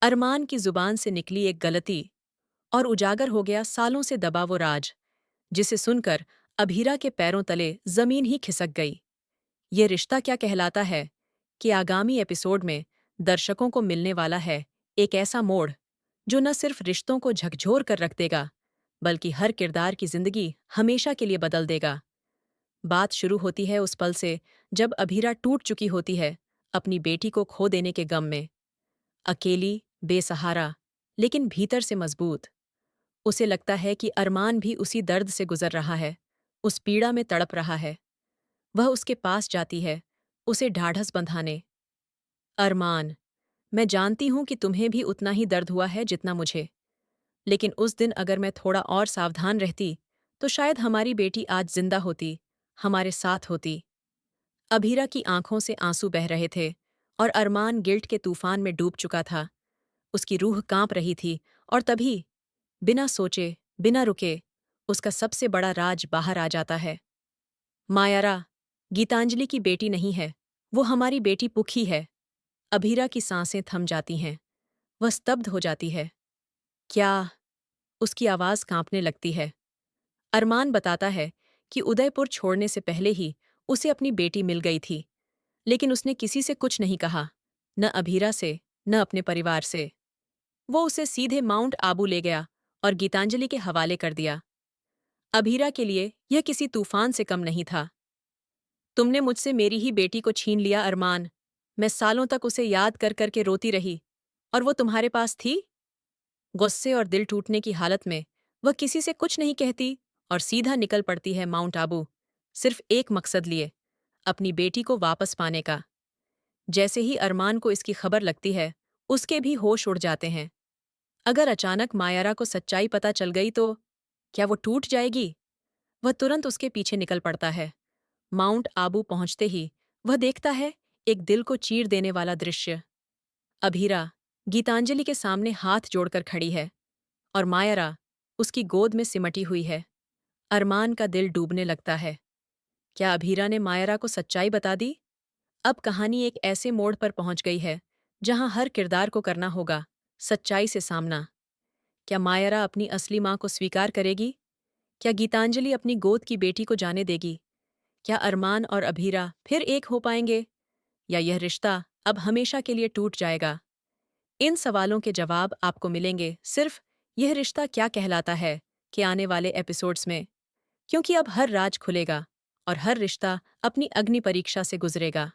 अरमान की जुबान से निकली एक गलती और उजागर हो गया सालों से दबा वो राज, जिसे सुनकर अभीरा के पैरों तले जमीन ही खिसक गई। ये रिश्ता क्या कहलाता है कि आगामी एपिसोड में दर्शकों को मिलने वाला है एक ऐसा मोड़ जो न सिर्फ रिश्तों को झकझोर कर रख देगा, बल्कि हर किरदार की जिंदगी हमेशा के लिए बदल देगा। बात शुरू होती है उस पल से जब अभीरा टूट चुकी होती है अपनी बेटी को खो देने के गम में। अकेली, बेसहारा, लेकिन भीतर से मजबूत। उसे लगता है कि अरमान भी उसी दर्द से गुजर रहा है, उस पीड़ा में तड़प रहा है। वह उसके पास जाती है, उसे ढाढ़स बंधाने। अरमान, मैं जानती हूं कि तुम्हें भी उतना ही दर्द हुआ है जितना मुझे, लेकिन उस दिन अगर मैं थोड़ा और सावधान रहती, तो शायद हमारी बेटी आज जिंदा होती, हमारे साथ होती। अभीरा की आंखों से आंसू बह रहे थे और अरमान गिल्ट के तूफान में डूब चुका था। उसकी रूह कांप रही थी और तभी, बिना सोचे, बिना रुके, उसका सबसे बड़ा राज बाहर आ जाता है। मायारा, गीतांजलि की बेटी नहीं है, वो हमारी बेटी पुखी है। अभीरा की सांसें थम जाती हैं। वह स्तब्ध हो जाती है। क्या? उसकी आवाज कांपने लगती है। अरमान बताता है कि उदयपुर छोड़ने से पहले ही उसे अपनी बेटी मिल गई थी, लेकिन उसने किसी से कुछ नहीं कहा, न अभीरा से, न अपने परिवार से। वो उसे सीधे माउंट आबू ले गया और गीतांजलि के हवाले कर दिया। अभीरा के लिए यह किसी तूफान से कम नहीं था। तुमने मुझसे मेरी ही बेटी को छीन लिया अरमान। मैं सालों तक उसे याद कर कर के रोती रही, और वो तुम्हारे पास थी। गुस्से और दिल टूटने की हालत में वह किसी से कुछ नहीं कहती और सीधा निकल पड़ती है माउंट आबू, सिर्फ एक मकसद लिए, अपनी बेटी को वापस पाने का। जैसे ही अरमान को इसकी खबर लगती है, उसके भी होश उड़ जाते हैं। अगर अचानक मायारा को सच्चाई पता चल गई तो क्या वो टूट जाएगी? वह तुरंत उसके पीछे निकल पड़ता है। माउंट आबू पहुंचते ही वह देखता है एक दिल को चीर देने वाला दृश्य। अभीरा गीतांजलि के सामने हाथ जोड़कर खड़ी है और मायरा उसकी गोद में सिमटी हुई है। अरमान का दिल डूबने लगता है। क्या अभीरा ने मायरा को सच्चाई बता दी? अब कहानी एक ऐसे मोड़ पर पहुंच गई है जहां हर किरदार को करना होगा सच्चाई से सामना। क्या मायरा अपनी असली मां को स्वीकार करेगी? क्या गीतांजलि अपनी गोद की बेटी को जाने देगी? क्या अरमान और अभीरा फिर एक हो पाएंगे, या यह रिश्ता अब हमेशा के लिए टूट जाएगा? इन सवालों के जवाब आपको मिलेंगे सिर्फ यह रिश्ता क्या कहलाता है कि आने वाले एपिसोड्स में, क्योंकि अब हर राज खुलेगा और हर रिश्ता अपनी अग्नि परीक्षा से गुजरेगा।